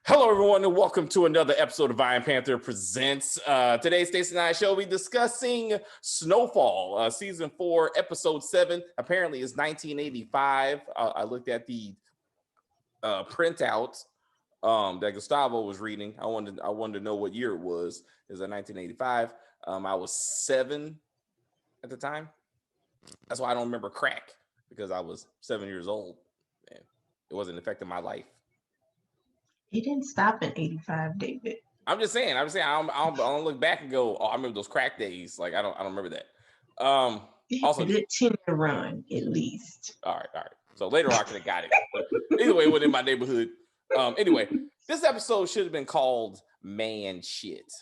Hello, everyone, and welcome to another episode of Iron Panther Presents. Today, Stacey and I shall be discussing Snowfall, Season 4, Episode 7. Apparently, it's 1985. I looked at the printout that Gustavo was reading. I wanted to know what year it was. Is it 1985? I was 7 at the time. That's why I don't remember crack, because I was 7 years old and it wasn't affecting my life. It didn't stop in 85, David. I'm just saying. I don't look back and go, "Oh, I remember those crack days." Like I don't remember that. Also, a good 10-year run at least. All right. So later on, I could have got it. But either way, it wasn't in my neighborhood. Anyway, this episode should have been called "Man Shit,"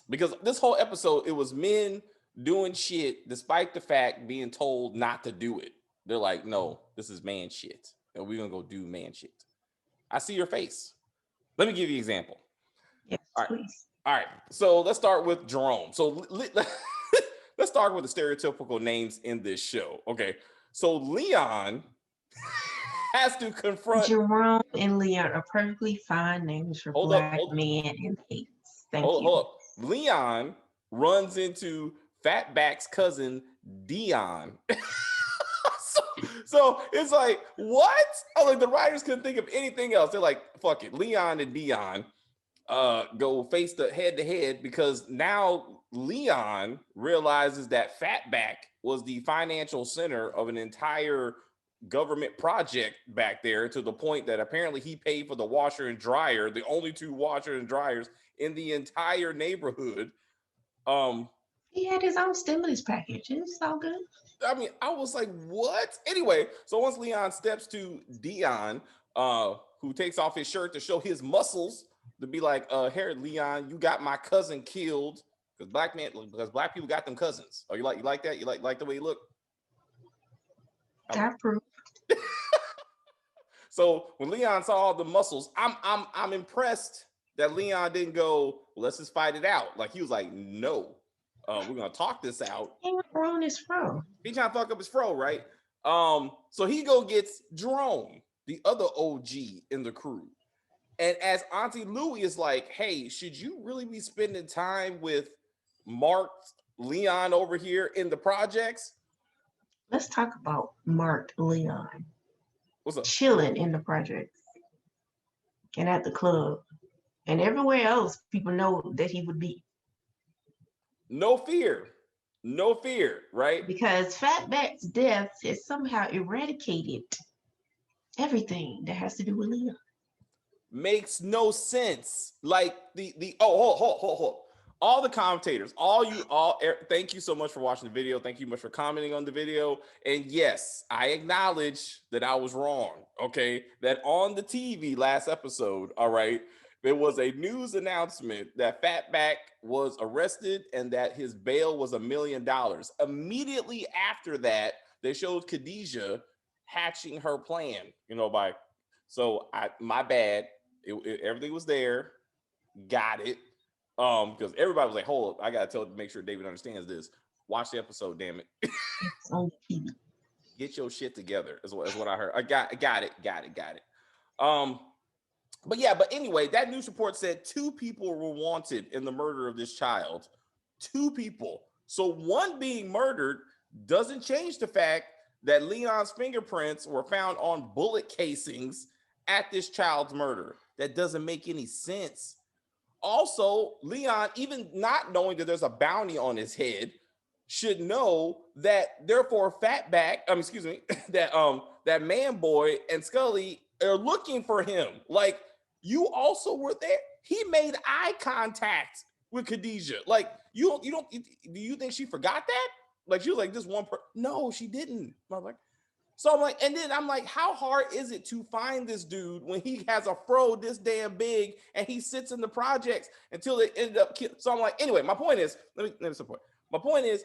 because this whole episode it was men doing shit despite the fact being told not to do it. They're like, "No, this is man shit, and we're gonna go do man shit." I see your face. Let me give you an example. Yes, all right. Please. All right. So let's start with Jerome. So let's start with the stereotypical names in this show. Okay. So Leon has to confront Jerome and Leon are perfectly fine names for black men in the 80s. Thank you. Hold up. Leon runs into Fatback's cousin Dion. So it's like, what? Like the writers couldn't think of anything else. They're like, fuck it. Leon and Dion go face the head to head because now Leon realizes that Fatback was the financial center of an entire government project back there, to the point that apparently he paid for the washer and dryer, the only two washer and dryers in the entire neighborhood. He had his own stimulus package. It's all good. I mean, I was like, what? Anyway, so once Leon steps to Dion, who takes off his shirt to show his muscles, to be like, here, Leon, you got my cousin killed because black people got them cousins. Oh, you like that? You like the way you look? I approve. So when Leon saw all the muscles, I'm impressed that Leon didn't go, well, let's just fight it out. Like he was like, no. We're gonna talk this out. He went on his fro. He trying to fuck up his fro, right? So he gets Jerome, the other OG in the crew. And as Auntie Louie is like, hey, should you really be spending time with Mark Leon over here in the projects? Let's talk about Mark Leon. What's up? Chilling in the projects and at the club and everywhere else people know that he would be. No fear, right? Because Fatback's death has somehow eradicated everything that has to do with Leon. Makes no sense. Like hold. All the commentators, thank you so much for watching the video. Thank you much for commenting on the video. And yes, I acknowledge that I was wrong. Okay, that on the TV last episode, all right, there was a news announcement that Fatback was arrested and that his bail was $1 million. Immediately after that, they showed Khadijah hatching her plan, my bad. Everything was there. Got it. Because everybody was like, hold up, I gotta make sure David understands this. Watch the episode, damn it. It's on TV. Get your shit together, is what I heard. I got it. But anyway, that news report said 2 people were wanted in the murder of this child. 2 people. So one being murdered doesn't change the fact that Leon's fingerprints were found on bullet casings at this child's murder. That doesn't make any sense. Also, Leon, even not knowing that there's a bounty on his head, should know that therefore Fatback, that man boy and Scully are looking for him. Like, you also were there. He made eye contact with Khadijah. Like, do you think she forgot that? Like, she was like, this one person. No, she didn't. I'm like, so I'm like, and then I'm like, how hard is it to find this dude when he has a fro this damn big and he sits in the projects until they ended up So I'm like, anyway, my point is, let me support. My point is,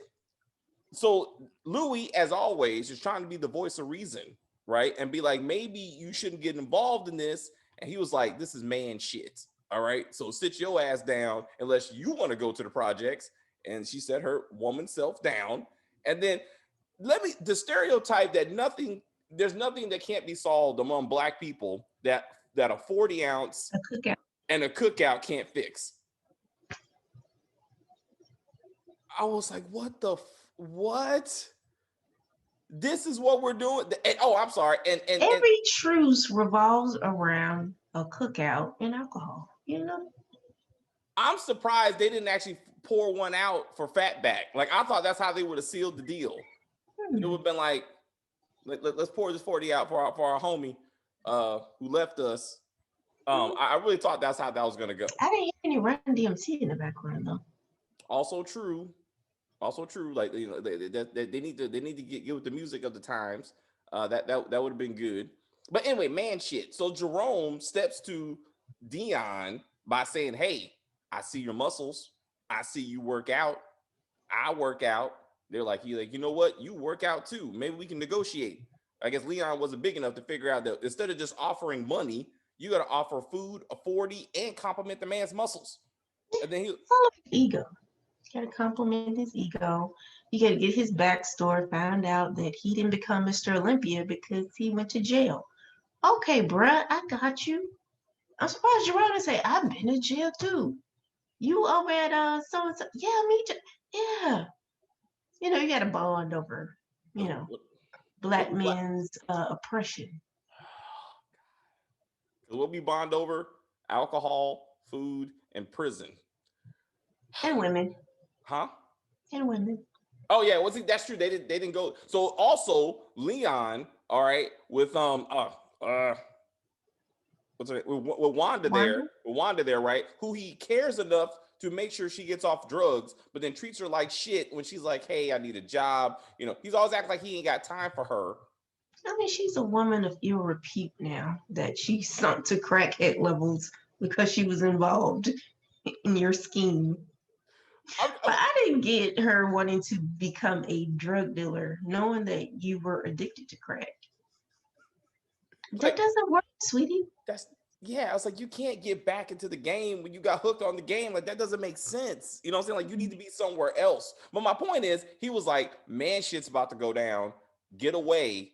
so Louis, as always, is trying to be the voice of reason, right? And be like, maybe you shouldn't get involved in this. And he was like, this is man shit. All right. So sit your ass down unless you want to go to the projects. And she set her woman self down. And then the stereotype that there's nothing that can't be solved among black people, that that a 40 ounce and a cookout can't fix. I was like, what? This is what we're doing. And, I'm sorry. And every truce revolves around a cookout and alcohol, you know? I'm surprised they didn't actually pour one out for Fatback. Like, I thought that's how they would have sealed the deal. It would have been like, let's pour this 40 out for our homie who left us. I really thought that's how that was going to go. I didn't hear any Run DMC in the background, though. Also true. Like, you know, they need to get with the music of the times. That would have been good. But anyway, man, shit. So Jerome steps to Dion by saying, "Hey, I see your muscles. I see you work out. I work out." They're like, you know what? You work out too. Maybe we can negotiate. I guess Leon wasn't big enough to figure out that instead of just offering money, you got to offer food, a 40, and compliment the man's muscles. And then it's all about ego. You got to compliment his ego. You got to get his backstory. Found out that he didn't become Mr. Olympia because he went to jail. Okay, bruh, I got you. I'm surprised Jerome didn't say, I've been in jail too. You over at so-and-so. Yeah, me too. Yeah. You know, you got to bond over, you know, black men's oppression. What we bond over? Alcohol, food, and prison. And women. Huh? And women. Oh yeah, that's true. They didn't go. So also Leon, all right, with what's her name? With Wanda there, right? Who he cares enough to make sure she gets off drugs, but then treats her like shit when she's like, "Hey, I need a job." You know, he's always acting like he ain't got time for her. I mean, she's a woman of ill repute now that she sunk to crackhead levels because she was involved in your scheme. But I didn't get her wanting to become a drug dealer, knowing that you were addicted to crack. That doesn't work, sweetie. I was like, you can't get back into the game when you got hooked on the game. Like, that doesn't make sense. You know what I'm saying? Like, you need to be somewhere else. But my point is, he was like, man, shit's about to go down. Get away.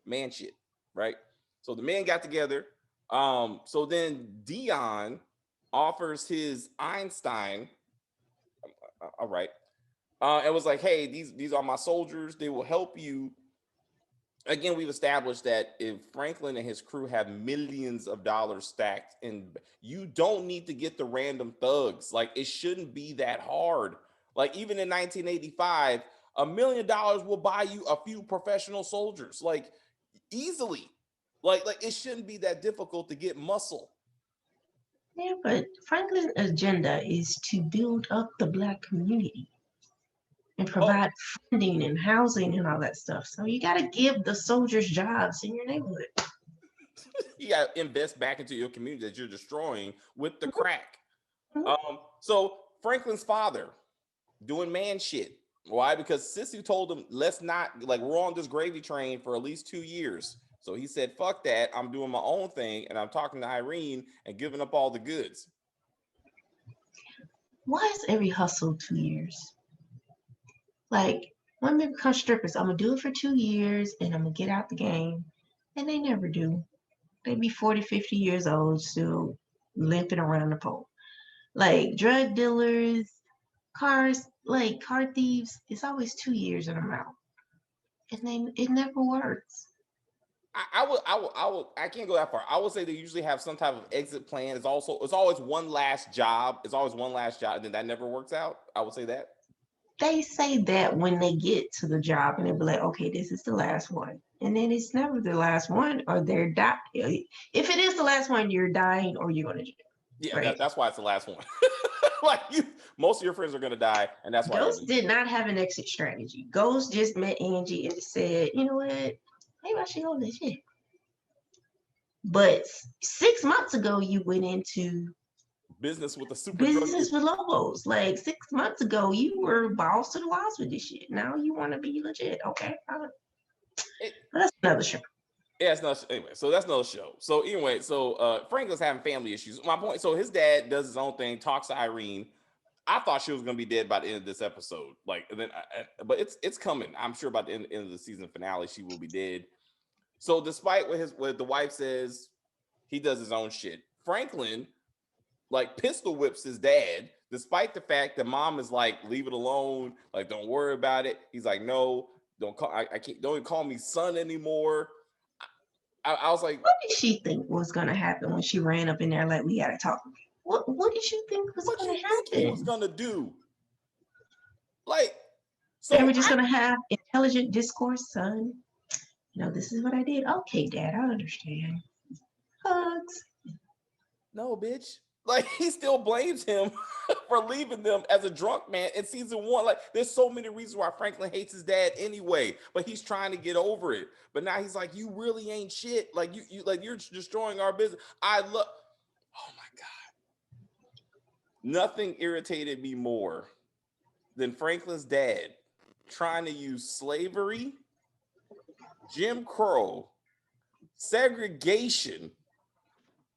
Man, shit. Right? So the men got together. So then Dion offers his Einstein. All right. It was like, hey, these are my soldiers. They will help you. Again, we've established that if Franklin and his crew have millions of dollars stacked, and you don't need to get the random thugs. Like, it shouldn't be that hard. Like, even in 1985, $1 million will buy you a few professional soldiers, like, easily. Like it shouldn't be that difficult to get muscle. Yeah, but Franklin's agenda is to build up the Black community and provide funding and housing and all that stuff. So you got to give the soldiers jobs in your neighborhood. You got to invest back into your community that you're destroying with the crack. So Franklin's father doing man shit. Why? Because Sissy told him, let's not, like, we're on this gravy train for at least 2 years. So he said, fuck that. I'm doing my own thing. And I'm talking to Irene and giving up all the goods. Why is every hustle 2 years? Like, when they become strippers, I'm going to do it for 2 years and I'm going to get out the game. And they never do. They be 40, 50 years old, still limping around the pole. Like, drug dealers, car thieves, it's always 2 years and I'm out. And then it never works. I can't go that far. I would say they usually have some type of exit plan. It's always one last job. It's always one last job, and then that never works out. I would say that. They say that when they get to the job and they be like, okay, this is the last one. And then it's never the last one, or they're dying. If it is the last one, you're dying or you're going to jail. Yeah, right? That's why it's the last one. Like, most of your friends are going to die, and that's why. Ghost did not have an exit strategy. Ghost just met Angie and said, you know what? Maybe I should go this shit. But 6 months ago, you went into business with with Lobos. Like 6 months ago, you were balls to the walls with this shit. Now you want to be legit. Okay. That's another show. Yeah, it's not anyway. So that's another show. So anyway, Franklin's having family issues. My point. So his dad does his own thing, talks to Irene. I thought she was gonna be dead by the end of this episode. Like, and then, but it's coming. I'm sure by the end of the season finale, she will be dead. So despite what the wife says, he does his own shit. Franklin like pistol whips his dad, despite the fact that mom is like, leave it alone, like don't worry about it. He's like, no, don't call, I can't, don't even call me son anymore. I was like, what did she think was gonna happen when she ran up in there like we gotta talk? What did you think was what gonna you think he was happen? gonna do? Like, They so were just gonna have intelligent discourse, son. You know, this is what I did. Okay, Dad, I understand. Hugs. no, bitch. Like he still blames him for leaving them as a drunk man in season 1. Like there's so many reasons why Franklin hates his dad anyway, but he's trying to get over it. But now he's like, you really ain't shit. Like you like you're destroying our business. I love. Oh my god. Nothing irritated me more than Franklin's dad trying to use slavery, Jim Crow, segregation,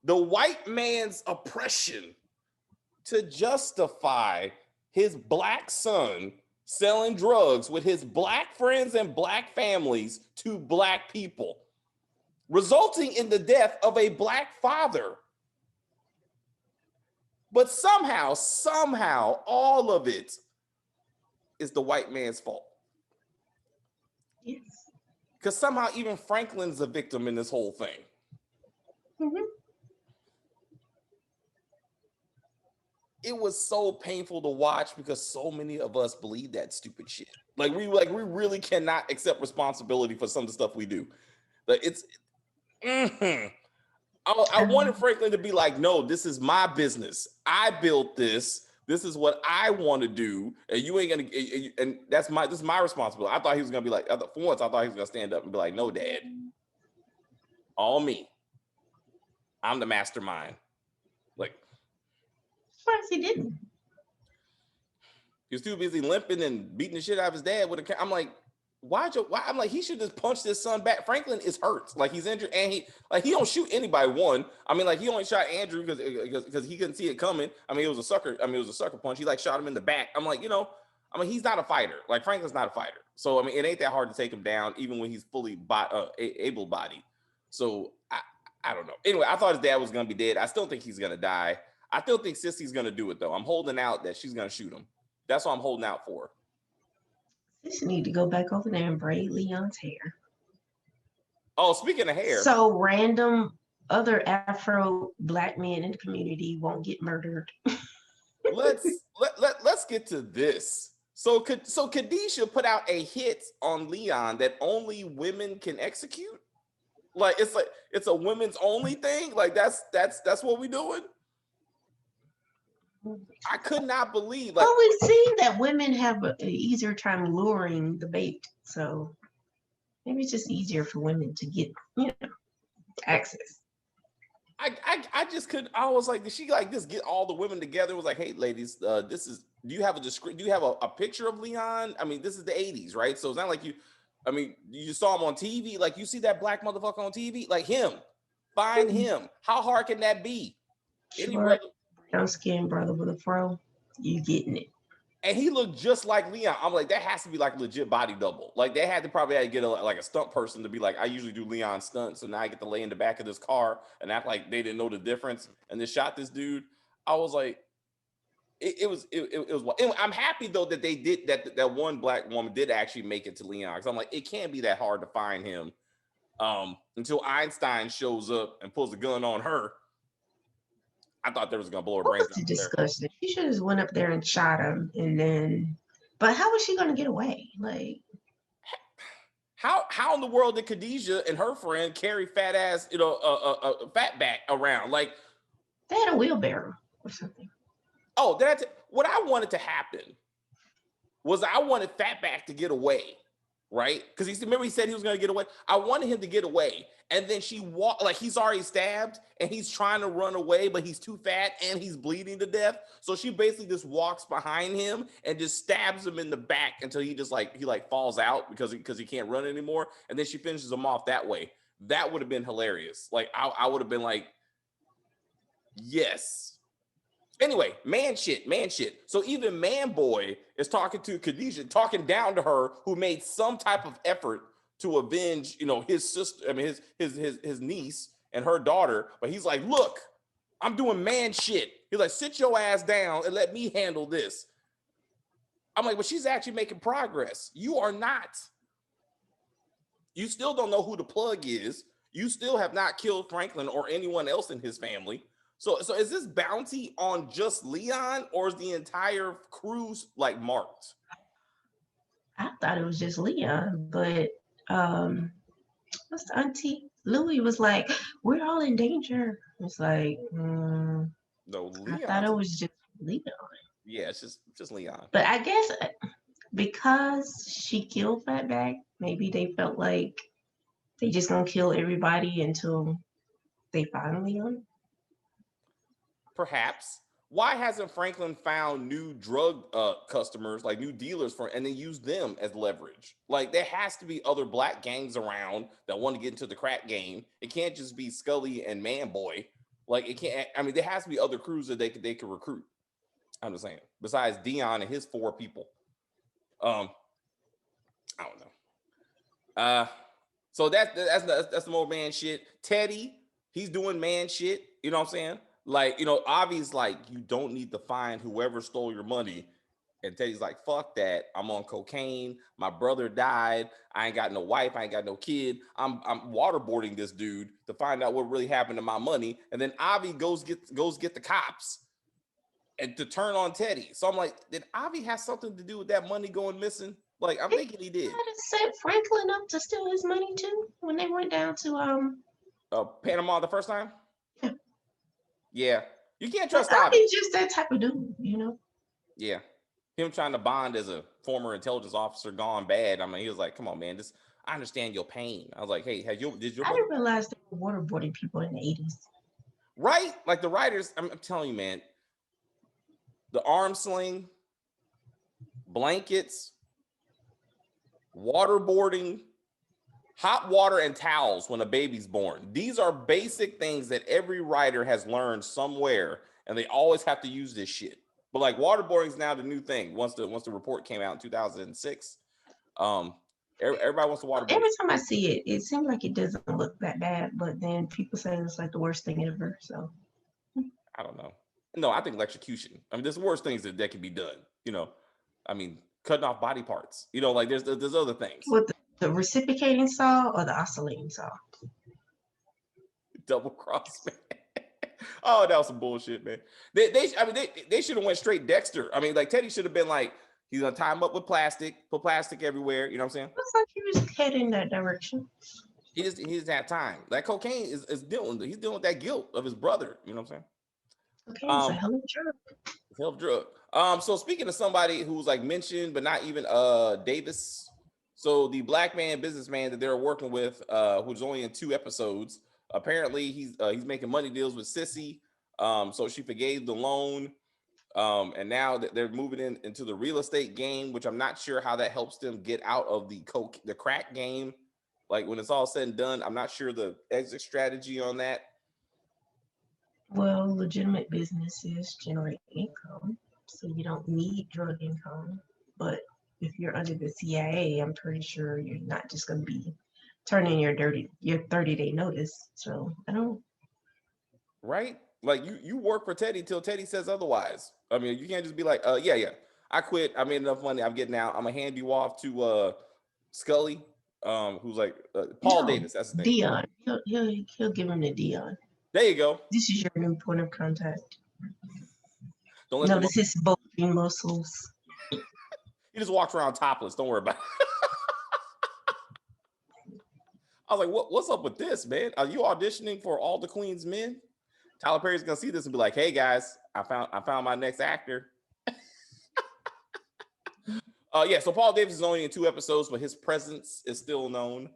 the white man's oppression to justify his black son selling drugs with his black friends and black families to black people, resulting in the death of a black father. But somehow, all of it is the white man's fault. Yes. Because somehow even Franklin's a victim in this whole thing. Mm-hmm. It was so painful to watch because so many of us believe that stupid shit. Like we really cannot accept responsibility for some of the stuff we do. Like it's I wanted Franklin to be like, no, this is my business. I built this. This is what I want to do, and you ain't gonna. And this is my responsibility. I thought he was gonna be like, for once, I thought he was gonna stand up and be like, no, Dad, all me. I'm the mastermind. Like, Surprised he didn't. he was too busy limping and beating the shit out of his dad with a. I'm like, why? I'm like, he should just punch his son back. Franklin is hurt, like he's injured, and he don't shoot anybody. One, I mean, like he only shot Andrew because he couldn't see it coming. I mean, it was a sucker. I mean, it was a sucker punch. He like shot him in the back. I'm like, he's not a fighter. Like Franklin's not a fighter. So I mean, it ain't that hard to take him down, even when he's fully able-bodied. So I don't know. Anyway, I thought his dad was gonna be dead. I still think he's gonna die. I still think Sissy's gonna do it though. I'm holding out that she's gonna shoot him. That's what I'm holding out for. Just need to go back over there and braid Leon's hair. Oh, speaking of hair. So random other Afro black men in the community won't get murdered. let's get to this. So Khadijah put out a hit on Leon that only women can execute. Like it's a women's only thing. Like that's what we doing. I could not believe. Like, well, we've seen that women have an easier time luring the bait, so maybe it's just easier for women to get, access. I just couldn't. I was like, did she like just get all the women together? It was like, hey, ladies, this is. Do you have a picture of Leon? I mean, this is the '80s, right? So it's not like you. I mean, you saw him on TV. Like you see that black motherfucker on TV, like him. Find him. How hard can that be? Short, brown skin brother with a fro, you getting it. And he looked just like Leon. I'm like, that has to be like a legit body double. Like they had to get a stunt person to be like, I usually do Leon stunts, so now I get to lay in the back of this car and act like they didn't know the difference and they shot this dude. I was like, it was. I'm happy though that they did that one black woman did actually make it to Leon, because I'm like, it can't be that hard to find him until Einstein shows up and pulls a gun on her. I thought they was gonna blow her brains out. The discussion. She should have just went up there and shot him, and then. But how was she gonna get away? Like, how in the world did Khadijah and her friend carry fat ass, Fatback around? Like, they had a wheelbarrow or something. Oh, what I wanted to happen was I wanted Fatback to get away, right? Because he said he was gonna get away. I wanted him to get away. And then she walked, like he's already stabbed and he's trying to run away, but he's too fat and he's bleeding to death. So she basically just walks behind him and just stabs him in the back until he falls out because he can't run anymore. And then she finishes him off that way. That would have been hilarious. Like I would have been like, yes. Anyway, man shit. So even Man Boy is talking to Khadijah, talking down to her, who made some type of effort to avenge, his sister, I mean his niece, and her daughter, but he's like, look, I'm doing man shit. He's like, sit your ass down and let me handle this. I'm like, but she's actually making progress. You are not. You still don't know who the plug is. You still have not killed Franklin or anyone else in his family. So is this bounty on just Leon, or is the entire cruise like marked? I thought it was just Leon, but what's the auntie? Louis was like, we're all in danger. It's like, No, I thought Leon's. it was just Leon. Yeah, it's just Leon. But I guess because she killed Fatback, maybe they felt like they just gonna kill everybody until they find Leon. Perhaps. Why hasn't Franklin found new drug customers, like new dealers for, and then use them as leverage? Like there has to be other black gangs around that want to get into the crack game. It can't just be Scully and Manboy. Like it can't. I mean, there has to be other crews that they could recruit. I'm just saying. Besides Dion and his 4 people. I don't know. So that's the more man shit. Teddy, he's doing man shit. You know what I'm saying? Like, you know, Avi's like, you don't need to find whoever stole your money. And Teddy's like, fuck that. I'm on cocaine. My brother died. I ain't got no wife. I ain't got no kid. I'm waterboarding this dude to find out what really happened to my money. And then Avi goes get the cops and to turn on Teddy. So I'm like, did Avi have something to do with that money going missing? Like, I'm thinking he did. Set Franklin up to steal his money too when they went down to Panama the first time. Yeah, you can't trust Avi. Avi. Just that type of dude, you know. Yeah, him trying to bond as a former intelligence officer gone bad. I mean, he was like, come on, man, I understand your pain. I was like, hey, I didn't realize they were waterboarding people in the 80s. Right? Like the writers, I'm telling you, man, the arm sling, blankets, waterboarding, hot water and towels when a baby's born. These are basic things that every writer has learned somewhere, and they always have to use this shit. But like waterboarding is now the new thing. Once the report came out in 2006, everybody wants to waterboard. Every time I see it, it seems like it doesn't look that bad, but then people say it's like the worst thing ever. So I don't know. No, I think electrocution. I mean, there's worse things that can be done. You know, I mean, cutting off body parts. You know, like there's other things. What the reciprocating saw or the oscillating saw? Double cross, man. Oh, that was some bullshit, man. They should have went straight Dexter. I mean, like Teddy should have been like, he's gonna tie him up with plastic, put plastic everywhere. You know what I'm saying? Looks like he was heading that direction. He just had time. That cocaine is dealing. He's dealing with that guilt of his brother. You know what I'm saying? Okay, it's a hell of a drug. Hell of a drug. So speaking of somebody who's like mentioned, but not even Davis. So the black man businessman that they're working with, who's only in 2 episodes. Apparently he's making money deals with Sissy. So she forgave the loan. And now that they're moving into the real estate game, which I'm not sure how that helps them get out of the crack game. Like when it's all said and done, I'm not sure the exit strategy on that. Well, legitimate businesses generate income, so you don't need drug income. But if you're under the CIA, I'm pretty sure you're not just going to be turning your 30-day notice. So I don't. Right? Like you work for Teddy till Teddy says otherwise. I mean, you can't just be like, yeah, I quit. I made enough money. I'm getting out. I'm gonna hand you off to Scully, who's like Paul Davis. That's his name. Dion. He'll give him to Dion. There you go. This is your new point of contact. Don't notice his bulging muscles. He just walks around topless. Don't worry about it. I was like, what's up with this, man? Are you auditioning for All the Queen's Men? Tyler Perry's gonna see this and be like, hey guys, I found my next actor. Yeah, so Paul Davis is only in 2 episodes, but his presence is still known.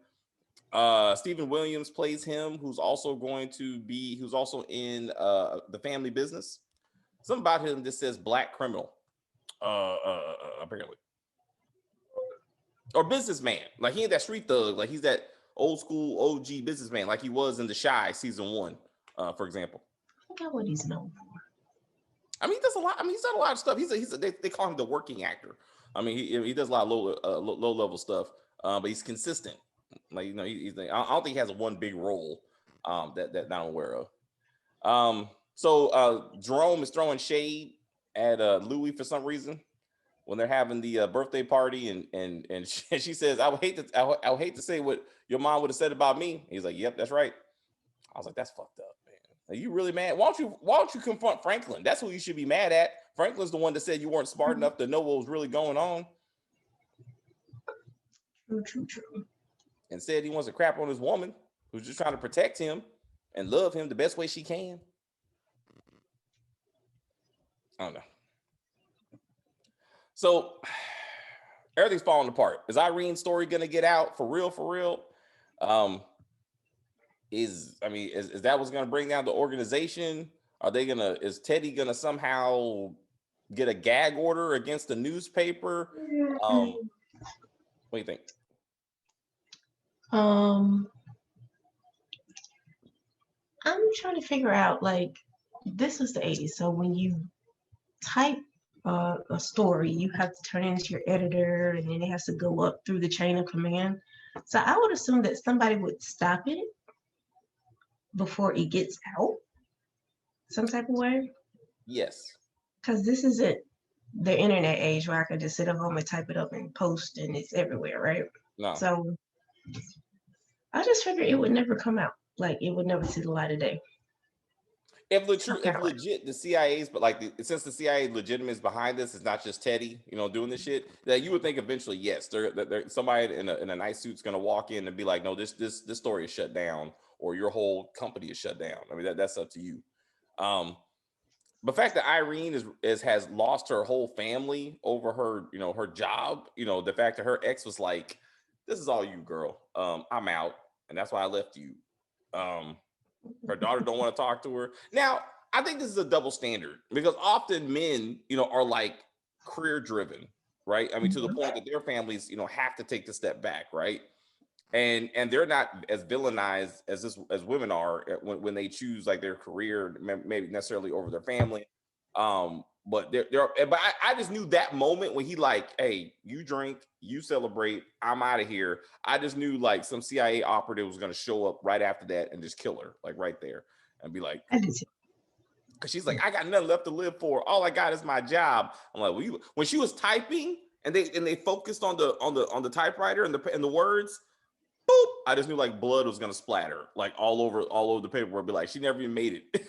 Stephen Williams plays him, who's also in The Family Business. Something about him just says black criminal, apparently. Or businessman. Like he ain't that street thug, like he's that old school OG businessman, like he was in The Chi season 1, for example. I forgot what he's known for. I mean, he does a lot. I mean, he's done a lot of stuff. They call him the working actor. I mean, he does a lot of low level stuff, but he's consistent. Like, you know, I don't think he has one big role. that I'm aware of. So Jerome is throwing shade at Louis for some reason when they're having the birthday party, and she says, I would hate to say what your mom would have said about me. He's like, yep, that's right. I was like, that's fucked up, man. Are you really mad? Why don't you confront Franklin? That's who you should be mad at. Franklin's the one that said you weren't smart enough to know what was really going on. True. And said he wants to crap on his woman who's just trying to protect him and love him the best way she can. I don't know. So everything's falling apart. Is Irene's story gonna get out for real? For real? Is that what's gonna bring down the organization? Is Teddy gonna somehow get a gag order against the newspaper? What do you think? I'm trying to figure out, like, this was the 80s, so when you type a story, you have to turn it into your editor, and then it has to go up through the chain of command. So I would assume that somebody would stop it before it gets out, some type of way. Yes. Because this isn't the internet age where I could just sit at home and type it up and post, and it's everywhere, right? No. So I just figured it would never come out. Like, it would never see the light of day. If legit the CIA's, but since the CIA legitimate is behind this, it's not just Teddy, doing this shit. That you would think eventually, yes, somebody in a nice suit's gonna walk in and be like, no, this story is shut down, or your whole company is shut down. I mean, that's up to you. But the fact that Irene has lost her whole family over her, her job, the fact that her ex was like, this is all you, girl. I'm out, and that's why I left you. Her daughter don't want to talk to her. Now, I think this is a double standard because often men, are like career driven, right? I mean, to the point that their families, have to take the step back, right? And they're not as villainized as women are when they choose like their career, maybe necessarily over their family. But I just knew that moment when he like, hey, you drink, you celebrate, I'm out of here. I just knew like some CIA operative was going to show up right after that and just kill her, like right there, and be like, because she's like, I got nothing left to live for. All I got is my job. I'm like, well, when she was typing and they focused on the typewriter and the words, boop, I just knew like blood was going to splatter like all over the paperwork. Be like, she never even made it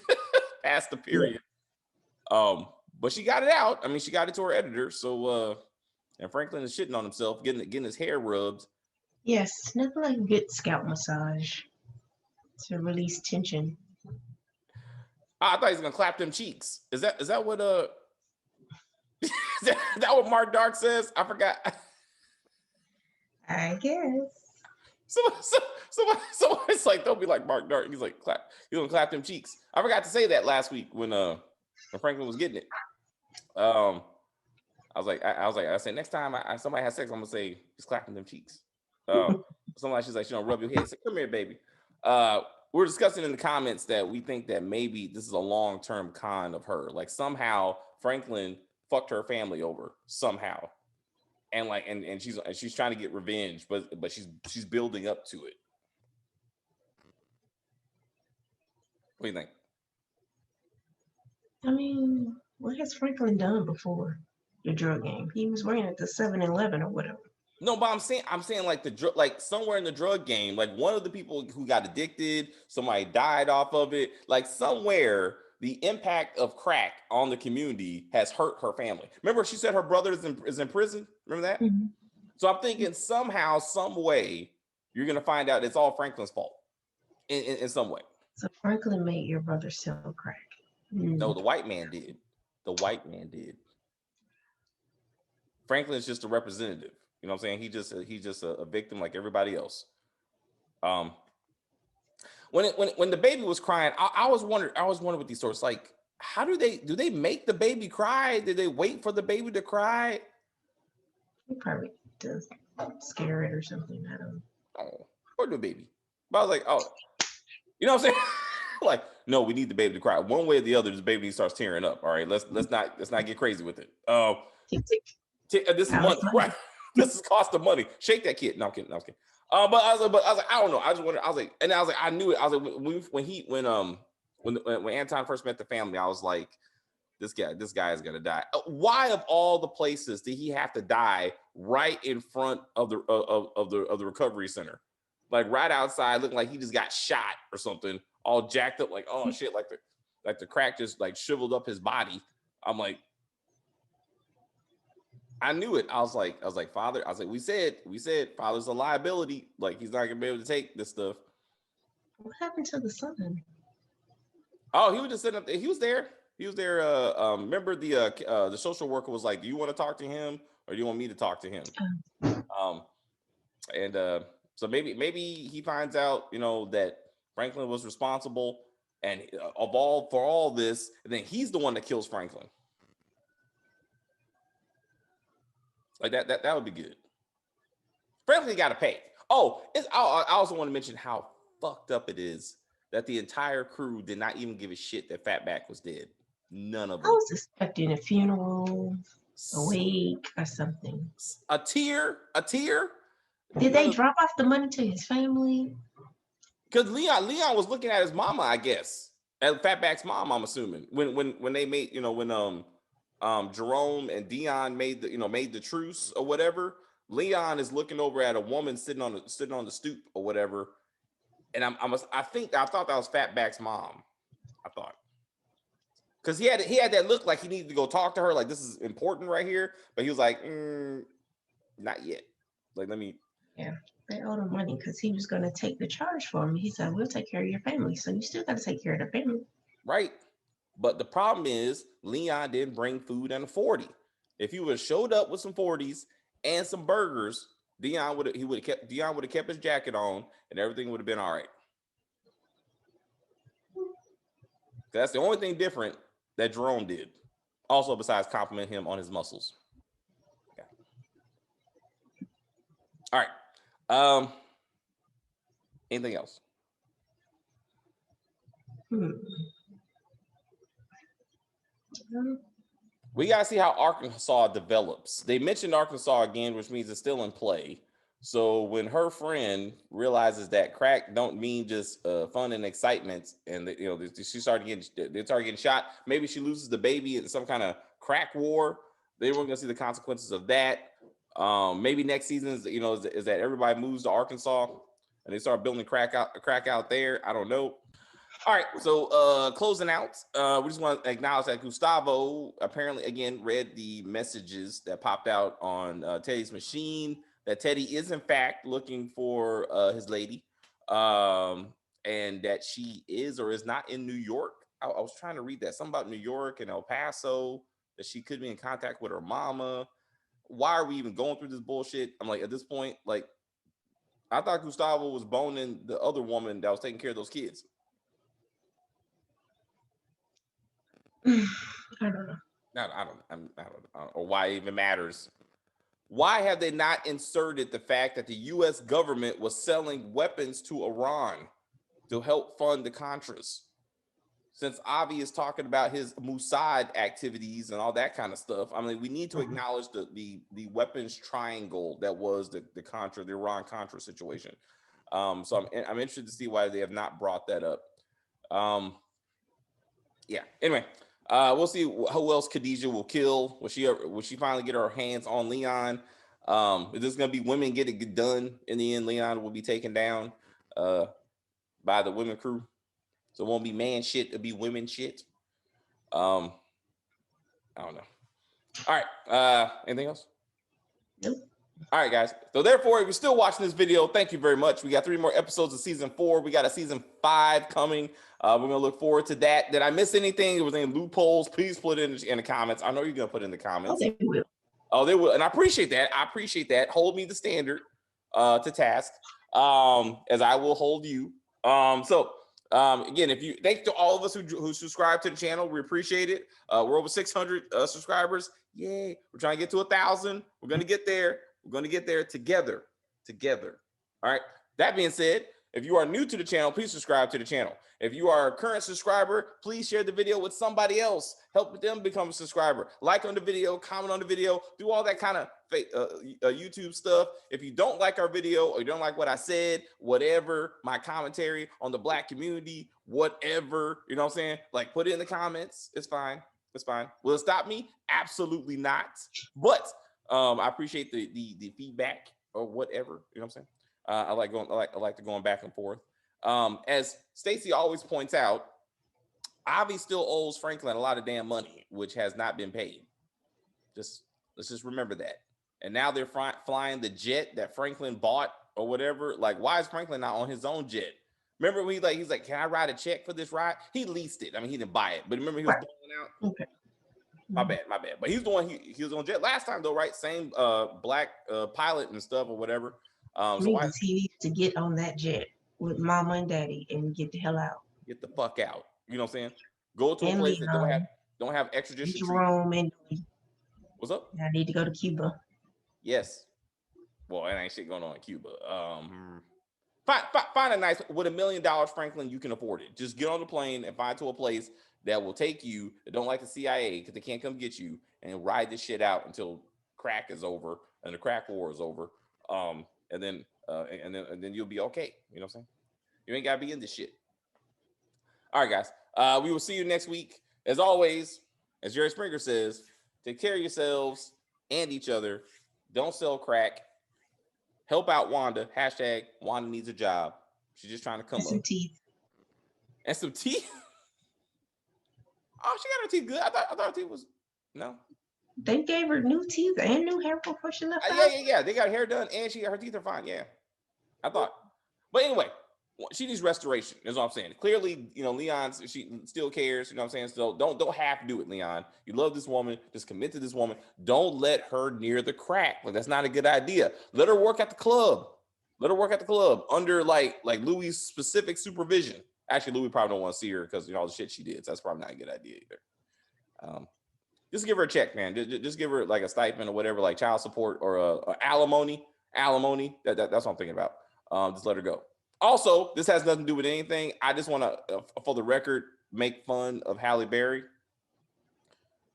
past the period. But she got it out. I mean, she got it to her editor. So, and Franklin is shitting on himself, getting his hair rubbed. Yes, nothing like a good scalp massage to release tension. I thought he was gonna clap them cheeks. Is that what is that what Mark Dark says? I forgot. I guess. So it's like they'll be like Mark Dark. He's like clap. He's gonna clap them cheeks. I forgot to say that last week when Franklin was getting it. I said next time somebody has sex, I'm gonna say he's clapping them cheeks. Somebody she's like, rub your head. Say, come here, baby. We're discussing in the comments that we think that maybe this is a long-term con of her. Like somehow Franklin fucked her family over somehow, and like and she's trying to get revenge, but she's building up to it. What do you think? I mean, what has Franklin done before the drug game? He was working at the 7-Eleven or whatever. No, but I'm saying like like somewhere in the drug game, like one of the people who got addicted, somebody died off of it. Like somewhere, the impact of crack on the community has hurt her family. Remember, she said her brother is in prison. Remember that? Mm-hmm. So I'm thinking somehow, some way, you're gonna find out it's all Franklin's fault in some way. So Franklin made your brother sell crack. No, the white man did. The white man did. Franklin's just a representative. You know what I'm saying? He's just a victim like everybody else. When the baby was crying, I was wondering with these stories, like, how do they make the baby cry? Did they wait for the baby to cry? He probably does scare it or something. I don't know. Oh, or the baby. But I was like, oh, you know what I'm saying? Like, no, we need the baby to cry. One way or the other, this baby starts tearing up. All right, let's not get crazy with it. This month, right? This is costing money. Shake that kid. No, I'm kidding. No, I'm kidding. But I was like, I don't know. I just wondered. I was like, I knew it. I was like, when Anton first met the family, I was like, this guy is gonna die. Why of all the places did he have to die right in front of the recovery center, like right outside, looking like he just got shot or something, all jacked up, like oh shit, like the crack just like shriveled up his body. I'm like, I knew it. I was like, Father. I was like, we said, Father's a liability. Like he's not gonna be able to take this stuff. What happened to the son? Oh, he was just sitting up there. He was there. He was there. Remember the social worker was like, "Do you want to talk to him, or do you want me to talk to him?" And so maybe he finds out, you know, that Franklin was responsible, and for all this, and then he's the one that kills Franklin. Like that would be good. Franklin got to pay. Oh, I also want to mention how fucked up it is that the entire crew did not even give a shit that Fatback was dead. None of them. I was expecting a funeral, a wake, or something. A tear. Did they drop off the money to his family? Because Leon was looking at his mama, I guess, at Fatback's mom. I'm assuming when they made, you know, when Jerome and Dion made the truce or whatever. Leon is looking over at a woman sitting on the stoop or whatever, and I thought that was Fatback's mom. I thought. Because he had that look like he needed to go talk to her, like this is important right here. But he was like, not yet. Like, let me. Yeah, they owed him money because he was going to take the charge for him. He said, we'll take care of your family. So you still got to take care of the family. Right. But the problem is Leon didn't bring food and a 40. If he would have showed up with some 40s and some burgers, Dion would have kept his jacket on and everything would have been all right. That's the only thing different that Jerome did. Also, besides compliment him on his muscles. Okay. All right. Anything else? We gotta see how Arkansas develops. They mentioned Arkansas again, which means it's still in play. So when her friend realizes that crack don't mean just fun and excitement, and that, you know, they start getting shot. Maybe she loses the baby in some kind of crack war. They weren't gonna see the consequences of that. Maybe next season is that everybody moves to Arkansas and they start building crack out there. I don't know. All right, so closing out, we just want to acknowledge that Gustavo apparently again read the messages that popped out on Teddy's machine, that Teddy is in fact looking for his lady, and that she is or is not in New York. I was trying to read that, something about New York and El Paso, that she could be in contact with her mama. Why are we even going through this bullshit? I'm like, at this point, like, I thought Gustavo was boning the other woman that was taking care of those kids. I don't know. I don't know, or why it even matters. Why have they not inserted the fact that the U.S. government was selling weapons to Iran to help fund the Contras? Since Avi is talking about his Mossad activities and all that kind of stuff, I mean, we need to acknowledge the weapons triangle that was the Iran Contra situation. So I'm interested to see why they have not brought that up. Yeah. Anyway. We'll see who else Khadijah will kill. Will she finally get her hands on Leon? Is this gonna be women get it done in the end? Leon will be taken down by the women crew, so it won't be man shit. It'll be women shit. I don't know. All right. Anything else? Nope. All right, guys. So therefore, if you're still watching this video, thank you very much. We got 3 more episodes of season 4. We got a season 5 coming. We're gonna look forward to that. Did I miss anything? If there was any loopholes, please put it in the comments. I know you're gonna put it in the comments. Oh, they will. Oh, they will, and I appreciate that. Hold me the standard to task, as I will hold you. Again, thanks to all of us who subscribe to the channel. We appreciate it. We're over 600 subscribers. Yay! We're trying to get to 1,000. We're gonna get there. We're gonna get there together. All right. That being said, if you are new to the channel, please subscribe to the channel. If you are a current subscriber, please share the video with somebody else. Help them become a subscriber. Like on the video, comment on the video, do all that kind of YouTube stuff. If you don't like our video or you don't like what I said, whatever, my commentary on the Black community, whatever, you know what I'm saying? Like, put it in the comments. It's fine. It's fine. Will it stop me? Absolutely not. But I appreciate the feedback or whatever. You know what I'm saying? I like to going back and forth. As Stacey always points out, Avi still owes Franklin a lot of damn money, which has not been paid. Let's just remember that. And now they're flying the jet that Franklin bought or whatever. Like, why is Franklin not on his own jet? Remember when he's like, can I write a check for this ride? He leased it. I mean, he didn't buy it, but remember he was balling out. Okay. My bad. But he was on jet last time though, right? Same black pilot and stuff or whatever. He needs to get on that jet with mama and daddy and get the hell out. Get the fuck out. You know what I'm saying? Go to a place that don't have extradition treatment. What's up? I need to go to Cuba. Yes. Well, it ain't shit going on in Cuba. Find a nice with $1 million, Franklin. You can afford it. Just get on the plane and find to a place that will take you. That don't like the CIA because they can't come get you, and ride this shit out until crack is over and the crack war is over. And then you'll be okay. You know what I'm saying? You ain't gotta be in this shit. All right, guys. We will see you next week. As always, as Jerry Springer says, take care of yourselves and each other. Don't sell crack. Help out Wanda. Hashtag Wanda needs a job. She's just trying to come up. Some teeth. And some teeth? Oh, she got her teeth good. I thought her teeth was... No. They gave her new teeth and new hair before she left out. Yeah. They got her hair done and her teeth are fine. Yeah. I thought. But anyway, she needs restoration. Is what I'm saying. Clearly, Leon, she still cares. You know what I'm saying? So don't have to do it, Leon. You love this woman. Just commit to this woman. Don't let her near the crack. Like, that's not a good idea. Let her work at the club. Under like Louis' specific supervision. Actually, Louis probably don't want to see her because all the shit she did. So that's probably not a good idea either. Just give her a check, man. Just give her like a stipend or whatever, like child support or a alimony. That's what I'm thinking about. Just let her go. Also, this has nothing to do with anything. I just want to, for the record, make fun of Halle Berry.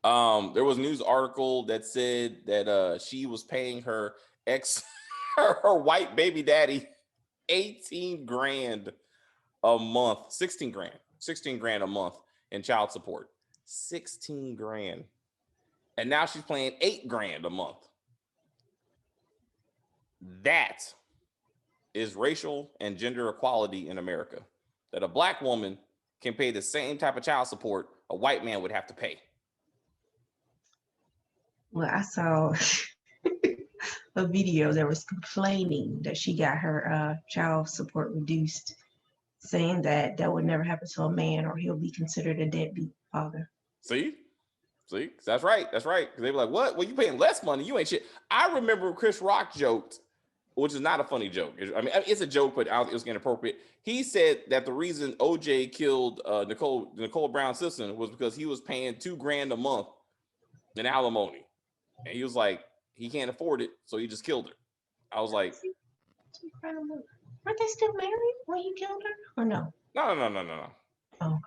There was a news article that said that she was paying her her white baby daddy 18 grand a month, 16 grand a month in child support. 16 grand. And now she's paying 8 grand a month. That is racial and gender equality in America. That a black woman can pay the same type of child support a white man would have to pay. Well, I saw a video that was complaining that she got her child support reduced, saying that would never happen to a man or he'll be considered a deadbeat father. See, that's right. They were like, what? Well, you paying less money. You ain't shit. I remember Chris Rock joked, which is not a funny joke. I mean, it's a joke, but it was inappropriate. He said that the reason OJ killed Nicole Brown Simpson was because he was paying $2 grand a month in alimony. And he was like, he can't afford it, so he just killed her. I was like, aren't they still married when he killed her? Or no? No. Oh.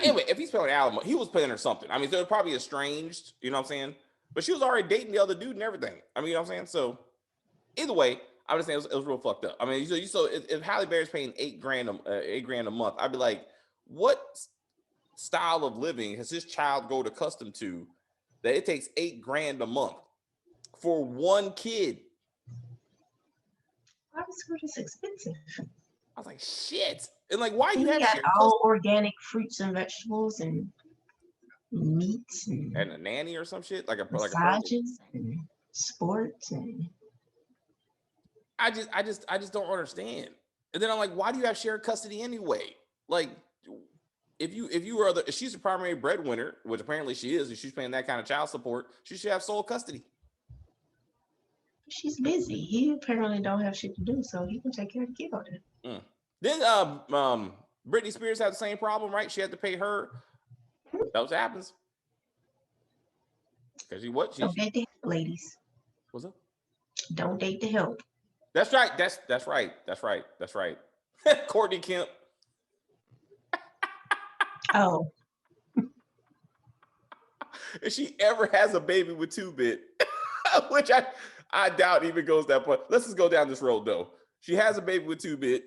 Anyway, if he's paying alimony, he was paying her something. I mean, they're probably estranged, you know what I'm saying? But she was already dating the other dude and everything. I mean, you know what I'm saying? So either way, I was saying it was real fucked up. I mean, so if Halle Berry's paying $8 grand a month, I'd be like, what style of living has this child grown accustomed to that it takes $8 grand a month for one kid? Private school is expensive. I was like, shit. And like, why you have all organic fruits and vegetables and meats and a nanny or some shit, like massages and sports and. I just don't understand. And then I'm like, why do you have shared custody anyway? Like, if she's the primary breadwinner, which apparently she is, and she's paying that kind of child support, she should have sole custody. She's busy. He apparently don't have shit to do, so he can take care of the kid all day. Then Britney Spears had the same problem, right? She had to pay her. That's what happens. Because don't date the help, ladies. What's up? Don't date the help. That's right. That's right. Courtney Kemp. Oh. If she ever has a baby with 2-Bit, Which I doubt even goes that point. Let's just go down this road though. She has a baby with 2-Bit.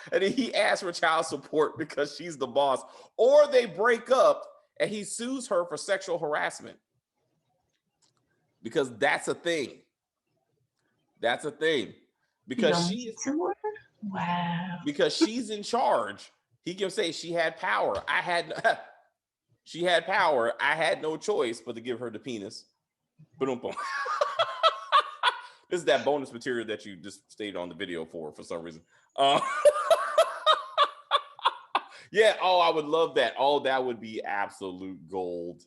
And then he asks for child support because she's the boss. Or they break up and he sues her for sexual harassment. Because that's a thing. That's a thing. Because because she's in charge. He can say she had power. She had power. I had no choice but to give her the penis. Boom, boom. This is that bonus material that you just stayed on the video for some reason. Yeah. Oh, I would love that. Oh, that would be absolute gold.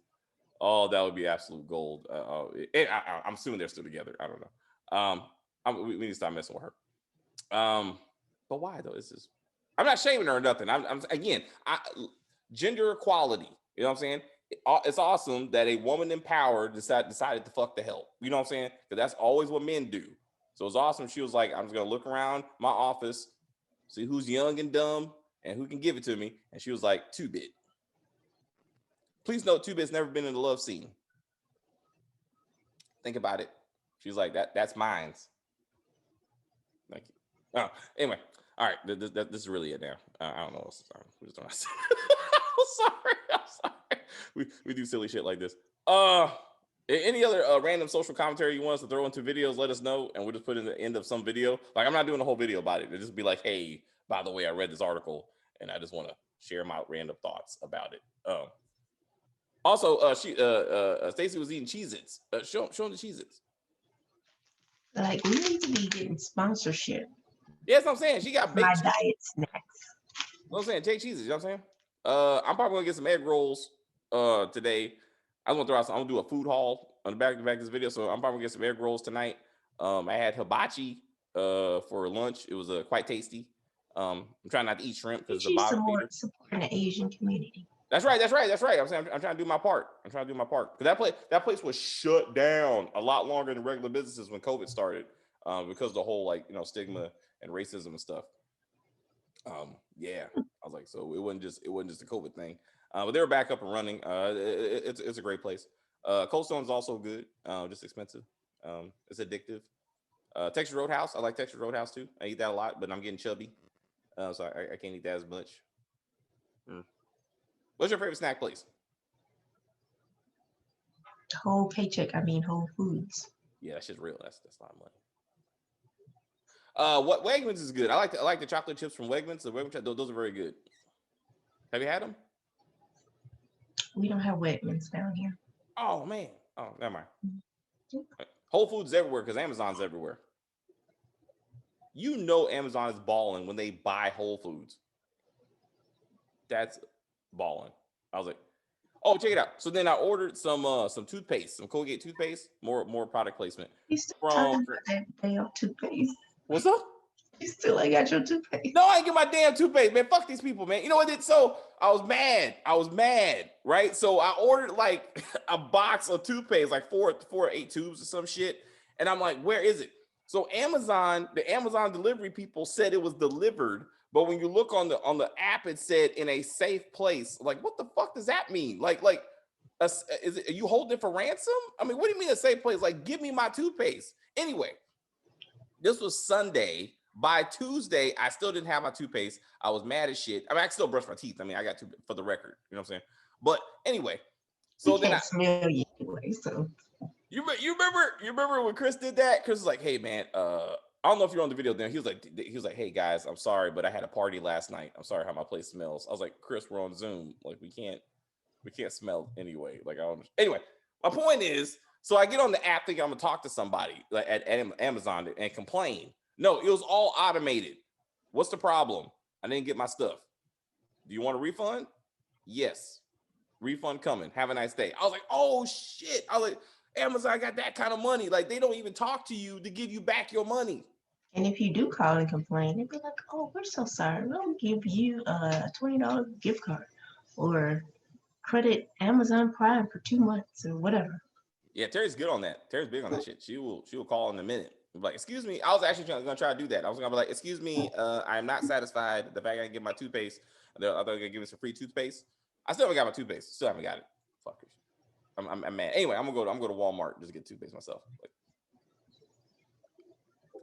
Oh, that would be absolute gold. I'm assuming they're still together. I don't know. We need to stop messing with her. But why though? It's just, I'm not shaming her or nothing. I'm again, gender equality. You know what I'm saying? It's awesome that a woman in power decided to fuck the hell. You know what I'm saying? Because that's always what men do. So it's awesome. She was like, I'm just gonna look around my office, see who's young and dumb and who can give it to me. And she was like, 2-Bit. Please note, 2-Bit's never been in a love scene. Think about it. She's like, that's mine's. Thank you. Oh, anyway. All right. This is really it now. I don't know what else. We just don't. I'm sorry. We do silly shit like this. Any other random social commentary you want us to throw into videos, let us know, and we'll just put in the end of some video. Like, I'm not doing a whole video about it. It'll just be like, hey, by the way, I read this article, and I just want to share my random thoughts about it. Also, Stacey was eating Cheez-Its. Show them the Cheez-Its. Like, we need to be getting sponsorship. Yeah, that's what I'm saying. She got baked my diet snacks. You know what I'm saying? Take Cheez-Its, you know what I'm saying? I'm probably gonna get some egg rolls today. I want to throw out some, I'm gonna do a food haul on the back of this video. So I'm probably gonna get some egg rolls tonight. I had hibachi for lunch. It was quite tasty. I'm trying not to eat shrimp because the bottom supporting the Asian community. That's right. I'm saying I'm trying to do my part. Because that place was shut down a lot longer than regular businesses when COVID started, because of the whole stigma and racism and stuff. Yeah, I was like, so it wasn't just a COVID thing, but they were back up and running. It's a great place. Cold Stone is also good, just expensive. It's addictive. Texas Roadhouse, I like Texas Roadhouse too. I eat that a lot, but I'm getting chubby, so I can't eat that as much. What's your favorite snack place? Whole Paycheck. I mean, Whole Foods. Yeah, that shit's real. That's a lot of money. What Wegmans is good. I like the chocolate chips from Wegmans. Those are very good. Have you had them? We don't have Wegmans down here. Oh man. Oh, never mind. Mm-hmm. Whole Foods is everywhere because Amazon's everywhere. You know Amazon is balling when they buy Whole Foods. That's balling. I was like, oh, check it out. So then I ordered some toothpaste, some Colgate toothpaste, more product placement. You still talking about that damn toothpaste? What's up? You still ain't got your toothpaste? No, I ain't get my damn toothpaste, man. Fuck these people, man. You know what I did? So I was mad, right? So I ordered like a box of toothpaste, like four or 8 tubes or some shit. And I'm like, where is it? So the Amazon delivery people said it was delivered. But when you look on the app, it said in a safe place. Like, what the fuck does that mean? Are you holding it for ransom? I mean, what do you mean a safe place? Like, give me my toothpaste. Anyway, this was Sunday. By Tuesday, I still didn't have my toothpaste. I was mad as shit. I mean, I can still brush my teeth. I mean, I got to, for the record. You know what I'm saying? But anyway, so then I smell you anyway. So you remember when Chris did that? Chris was like, "Hey, man, I don't know if you're on the video then." He was like, "Hey guys, I'm sorry, but I had a party last night. I'm sorry how my place smells." I was like, "Chris, we're on Zoom. Like, we can't smell anyway." Like, I don't. Anyway, my point is, so I get on the app thinking I'm gonna talk to somebody like at Amazon and complain. No, it was all automated. What's the problem? I didn't get my stuff. Do you want a refund? Yes. Refund coming. Have a nice day. I was like, oh shit. I was like, Amazon got that kind of money. Like, they don't even talk to you to give you back your money. And if you do call and complain, they'd be like, oh, we're so sorry. We'll give you a $20 gift card or credit Amazon Prime for 2 months or whatever. Yeah, Terry's good on that. Terry's big on that shit. She will call in a minute. Like, excuse me. I was actually gonna try to do that. I was gonna be like, excuse me, I'm not satisfied. The fact I can get my toothpaste. I thought they were gonna give me some free toothpaste. I still haven't got my toothpaste. Still haven't got it. Fuckers. I'm mad. Anyway, I'm gonna go to Walmart just to get toothpaste myself. Like,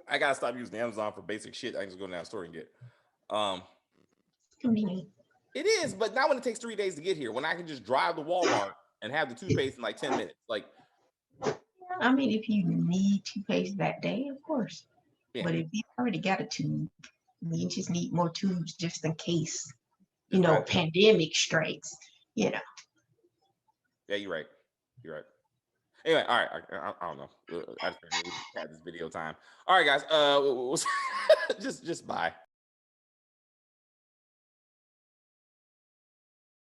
I gotta stop using Amazon for basic shit. I can just go down the store and get. Convenient. It is, but not when it takes 3 days to get here. When I can just drive to Walmart and have the toothpaste in like 10 minutes. Like, I mean, if you need toothpaste that day, of course. yeah. But if you already got a tube, you just need more tubes just in case, Just a pandemic strikes. Yeah, you're right. You're right. Anyway, all right. I don't know. I just had this video time. All right, guys. Just bye.